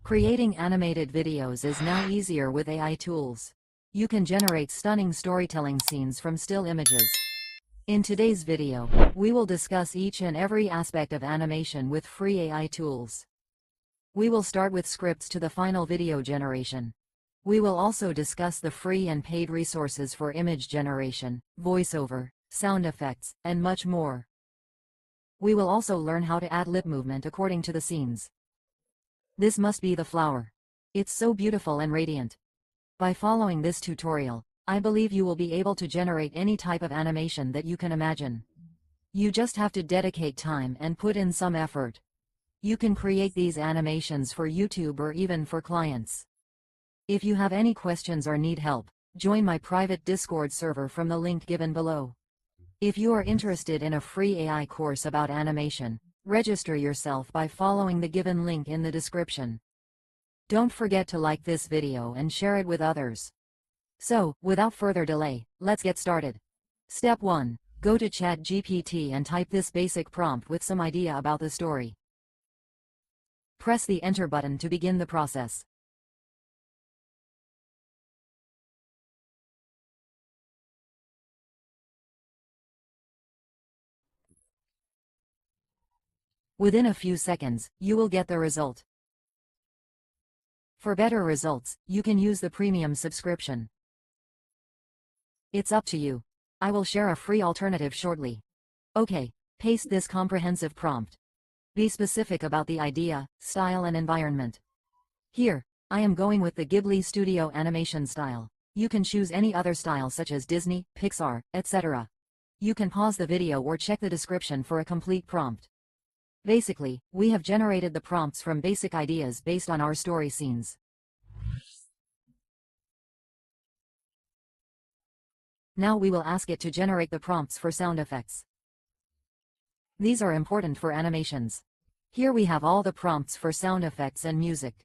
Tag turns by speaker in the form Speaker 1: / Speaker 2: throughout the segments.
Speaker 1: Creating animated videos is now easier with AI tools. You can generate stunning storytelling scenes from still images. In today's video, we will discuss each and every aspect of animation with free AI tools. We will start with scripts to the final video generation. We will also discuss the free and paid resources for image generation, voiceover, sound effects, and much more. We will also learn how to add lip movement according to the scenes. This must be the flower. It's so beautiful and radiant. By following this tutorial, I believe you will be able to generate any type of animation that you can imagine. You just have to dedicate time and put in some effort. You can create these animations for YouTube or even for clients. If you have any questions or need help, join my private Discord server from the link given below. If you are interested in a free AI course about animation, register yourself by following the given link in the description. Don't forget to like this video and share it with others. So, without further delay, let's get started. Step 1. Go to ChatGPT and type this basic prompt with some idea about the story. Press the Enter button to begin the process. Within a few seconds, you will get the result. For better results, you can use the premium subscription. It's up to you. I will share a free alternative shortly. Okay, paste this comprehensive prompt. Be specific about the idea, style and environment. Here, I am going with the Ghibli Studio animation style. You can choose any other style such as Disney, Pixar, etc. You can pause the video or check the description for a complete prompt. Basically, we have generated the prompts from basic ideas based on our story scenes. Now we will ask it to generate the prompts for sound effects. These are important for animations. Here we have all the prompts for sound effects and music.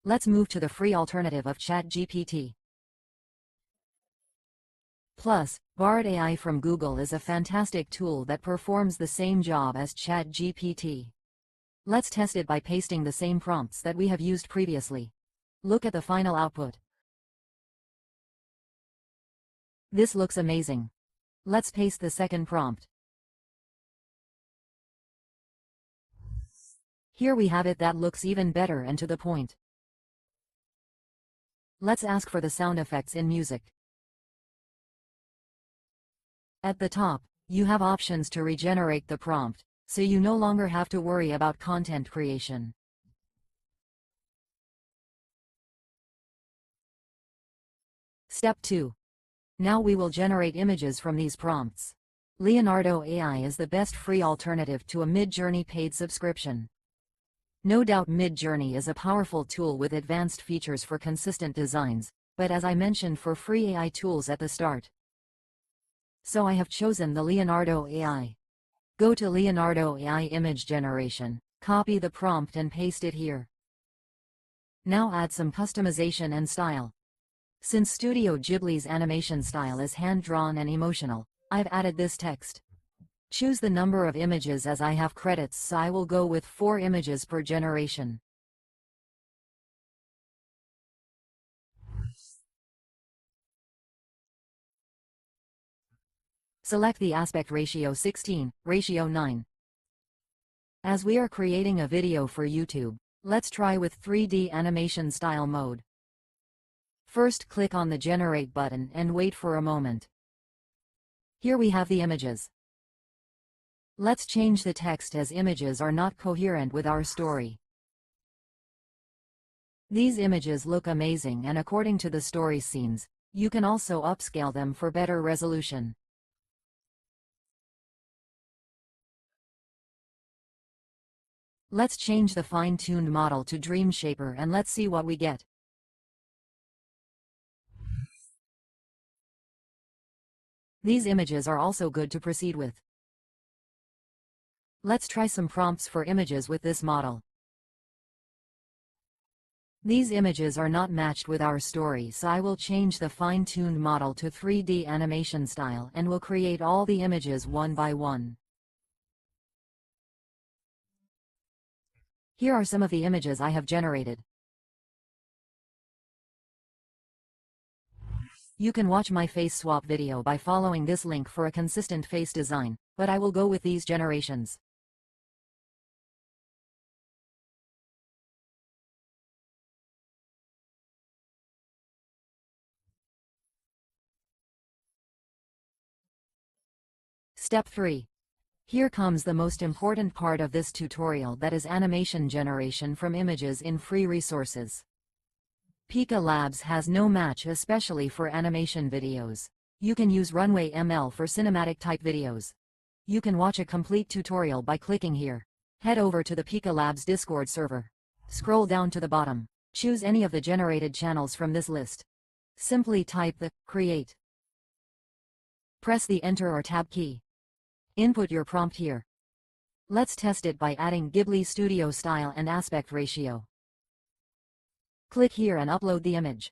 Speaker 1: Let's move to the free alternative of ChatGPT. Plus, Bard AI from Google is a fantastic tool that performs the same job as ChatGPT. Let's test it by pasting the same prompts that we have used previously. Look at the final output. This looks amazing. Let's paste the second prompt. Here we have it that looks even better and to the point. Let's ask for the sound effects in music. At the top, you have options to regenerate the prompt, so you no longer have to worry about content creation. Step 2. Now we will generate images from these prompts. Leonardo AI is the best free alternative to a Midjourney paid subscription. No doubt Midjourney is a powerful tool with advanced features for consistent designs, but as I mentioned for free AI tools at the start. So I have chosen the Leonardo AI. Go to Leonardo AI Image Generation, copy the prompt and paste it here. Now add some customization and style. Since Studio Ghibli's animation style is hand-drawn and emotional, I've added this text. Choose the number of images as I have credits, so I will go with 4 images per generation. Select the aspect ratio 16, ratio 9. As we are creating a video for YouTube, let's try with 3D animation style mode. First click on the Generate button and wait for a moment. Here we have the images. Let's change the text as images are not coherent with our story. These images look amazing and according to the story scenes, you can also upscale them for better resolution. Let's change the fine-tuned model to Dream Shaper and let's see what we get. These images are also good to proceed with. Let's try some prompts for images with this model. These images are not matched with our story, so I will change the fine-tuned model to 3D animation style and will create all the images one by one. Here are some of the images I have generated. You can watch my face swap video by following this link for a consistent face design, but I will go with these generations. Step 3. Here comes the most important part of this tutorial, that is animation generation from images in free resources. Pika Labs has no match, especially for animation videos. You can use Runway ML for cinematic type videos. You can watch a complete tutorial by clicking here. Head over to the Pika Labs Discord server. Scroll down to the bottom. Choose any of the generated channels from this list. Simply type the create. Press the Enter or Tab key. Input your prompt here. Let's test it by adding Ghibli Studio style and aspect ratio. Click here and upload the image.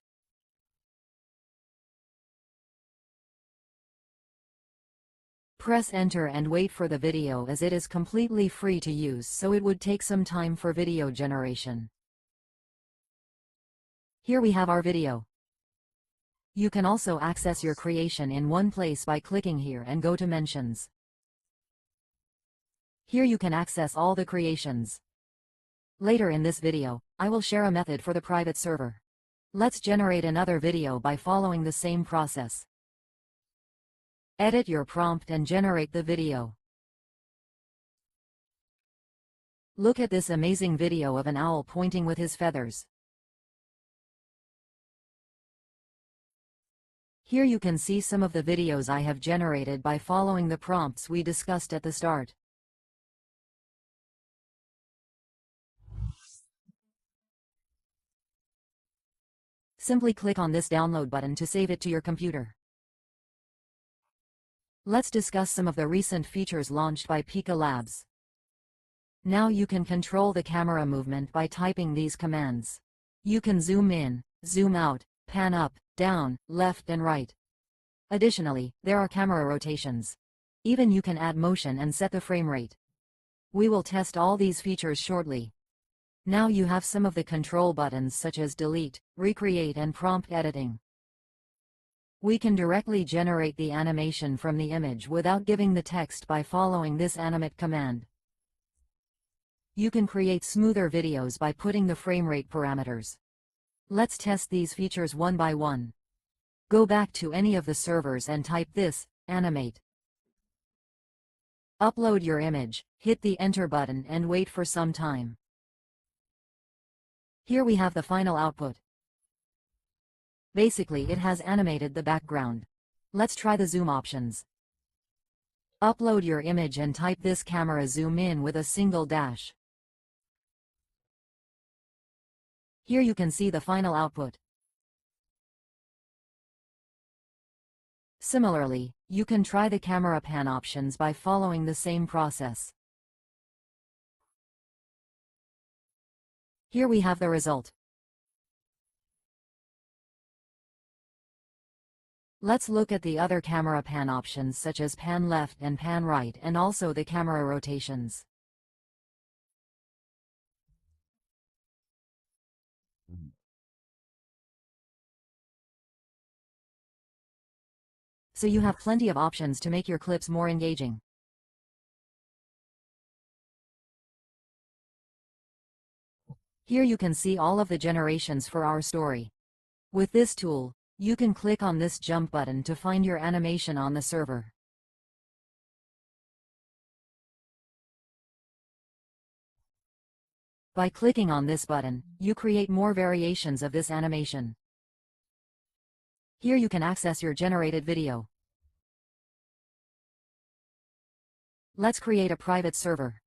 Speaker 1: Press Enter and wait for the video, as it is completely free to use, so it would take some time for video generation. Here we have our video. You can also access your creation in one place by clicking here and go to Mentions. Here you can access all the creations. Later in this video, I will share a method for the private server. Let's generate another video by following the same process. Edit your prompt and generate the video. Look at this amazing video of an owl pointing with his feathers. Here you can see some of the videos I have generated by following the prompts we discussed at the start. Simply click on this download button to save it to your computer. Let's discuss some of the recent features launched by Pika Labs. Now you can control the camera movement by typing these commands. You can zoom in, zoom out, pan up, down, left and right. Additionally, there are camera rotations. Even you can add motion and set the frame rate. We will test all these features shortly. Now you have some of the control buttons such as delete, recreate and prompt editing. We can directly generate the animation from the image without giving the text by following this animate command. You can create smoother videos by putting the frame rate parameters. Let's test these features one by one. Go back to any of the servers and type this, animate. Upload your image, hit the enter button and wait for some time. Here we have the final output. Basically, it has animated the background. Let's try the zoom options. Upload your image and type this camera zoom in with a single dash. Here you can see the final output. Similarly, you can try the camera pan options by following the same process. Here we have the result. Let's look at the other camera pan options such as pan left and pan right, and also the camera rotations. So you have plenty of options to make your clips more engaging. Here you can see all of the generations for our story. With this tool, you can click on this jump button to find your animation on the server. By clicking on this button, you create more variations of this animation. Here you can access your generated video. Let's create a private server.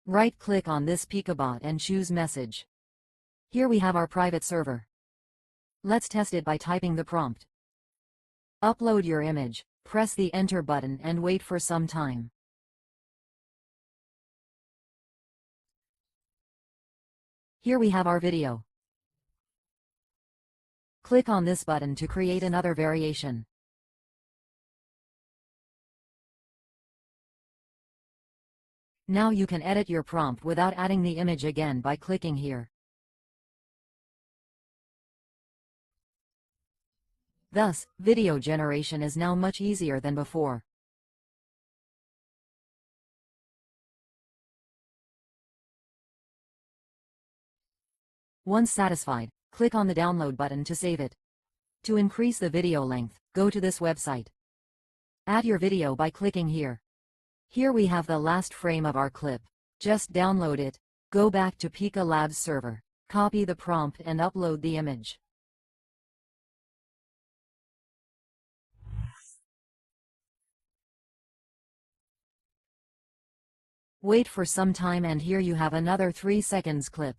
Speaker 1: Right-click on this Pikabot and choose Message. Here we have our private server. Let's test it by typing the prompt. Upload your image, press the Enter button and wait for some time. Here we have our video. Click on this button to create another variation. Now you can edit your prompt without adding the image again by clicking here. Thus, video generation is now much easier than before. Once satisfied, click on the download button to save it. To increase the video length, go to this website. Add your video by clicking here. Here we have the last frame of our clip. Just download it, go back to Pika Labs server, copy the prompt and upload the image. Wait for some time and here you have another 3 seconds clip.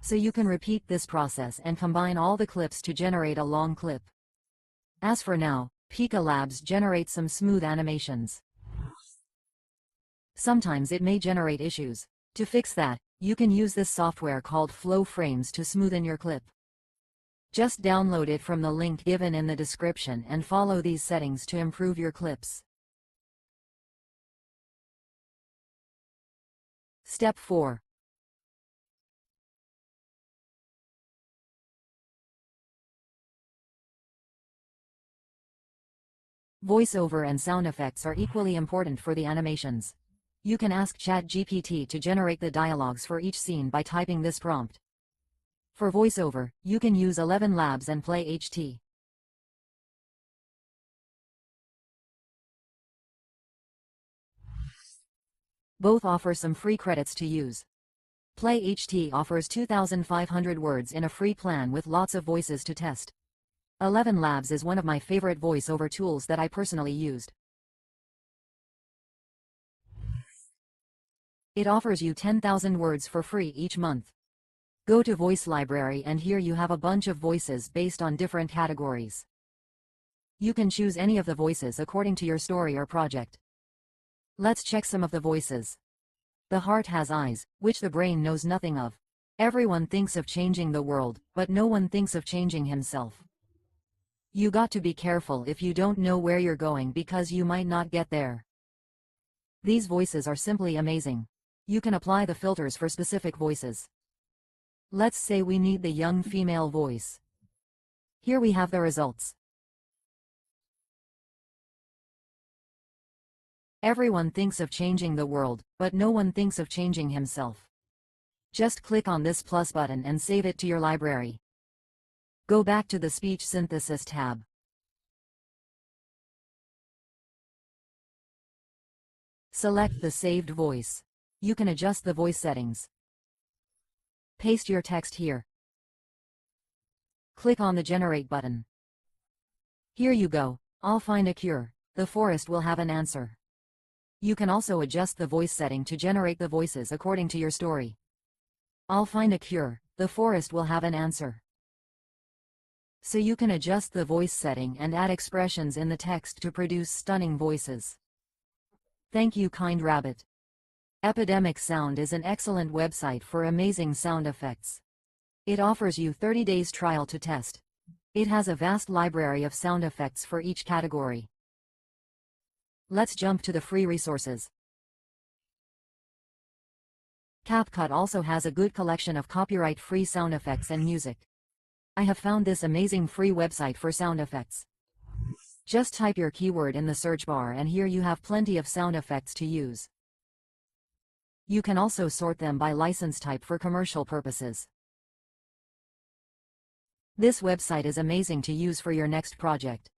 Speaker 1: So you can repeat this process and combine all the clips to generate a long clip. As for now, Pika Labs generates some smooth animations. Sometimes it may generate issues. To fix that, you can use this software called Flow Frames to smoothen your clip. Just download it from the link given in the description and follow these settings to improve your clips. Step 4. Voiceover and sound effects are equally important for the animations. You can ask ChatGPT to generate the dialogues for each scene by typing this prompt. For voiceover, you can use 11 Labs and Play HT. Both offer some free credits to use. Play HT offers 2,500 words in a free plan with lots of voices to test. 11 Labs is one of my favorite voiceover tools that I personally used. It offers you 10,000 words for free each month. Go to Voice Library and here you have a bunch of voices based on different categories. You can choose any of the voices according to your story or project. Let's check some of the voices. The heart has eyes, which the brain knows nothing of. Everyone thinks of changing the world, but no one thinks of changing himself. You got to be careful if you don't know where you're going because you might not get there. These voices are simply amazing. You can apply the filters for specific voices. Let's say we need the young female voice. Here we have the results. Everyone thinks of changing the world, but no one thinks of changing himself. Just click on this plus button and save it to your library. Go back to the Speech Synthesis tab. Select the saved voice. You can adjust the voice settings. Paste your text here. Click on the Generate button. Here you go. I'll find a cure. The forest will have an answer. You can also adjust the voice setting to generate the voices according to your story. I'll find a cure. The forest will have an answer. So you can adjust the voice setting and add expressions in the text to produce stunning voices. Thank you, kind rabbit. Epidemic Sound is an excellent website for amazing sound effects. It offers you 30 days trial to test. It has a vast library of sound effects for each category. Let's jump to the free resources. CapCut also has a good collection of copyright-free sound effects and music. I have found this amazing free website for sound effects. Just type your keyword in the search bar and here you have plenty of sound effects to use. You can also sort them by license type for commercial purposes. This website is amazing to use for your next project.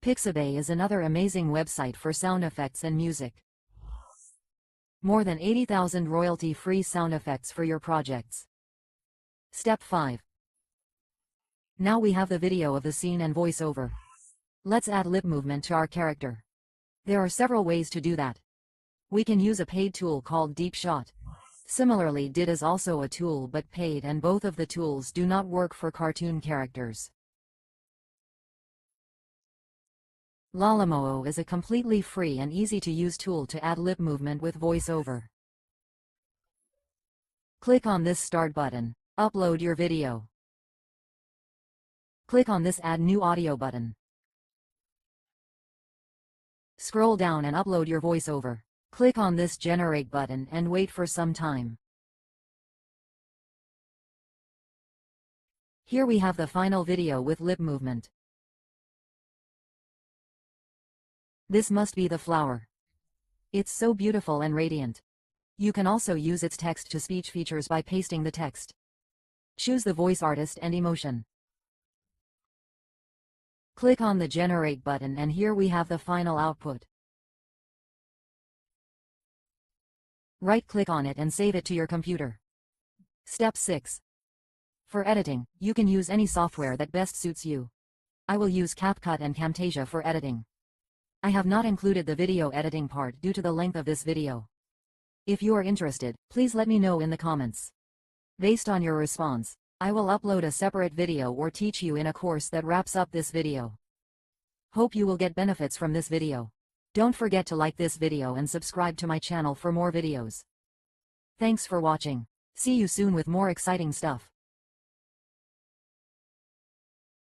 Speaker 1: Pixabay is another amazing website for sound effects and music. More than 80,000 royalty-free sound effects for your projects. Step 5. Now we have the video of the scene and voiceover. Let's add lip movement to our character. There are several ways to do that. We can use a paid tool called Deep Shot. Similarly, DID is also a tool but paid, and both of the tools do not work for cartoon characters. Lalamoo is a completely free and easy to use tool to add lip movement with voiceover. Click on this Start button. Upload your video. Click on this Add New Audio button. Scroll down and upload your voiceover. Click on this Generate button and wait for some time. Here we have the final video with lip movement. This must be the flower. It's so beautiful and radiant. You can also use its text-to-speech features by pasting the text. Choose the voice artist and emotion. Click on the Generate button and here we have the final output. Right-click on it and save it to your computer. Step 6. For editing, you can use any software that best suits you. I will use CapCut and Camtasia for editing. I have not included the video editing part due to the length of this video. If you are interested, please let me know in the comments. Based on your response, I will upload a separate video or teach you in a course that wraps up this video. Hope you will get benefits from this video. Don't forget to like this video and subscribe to my channel for more videos. Thanks for watching. See you soon with more exciting stuff.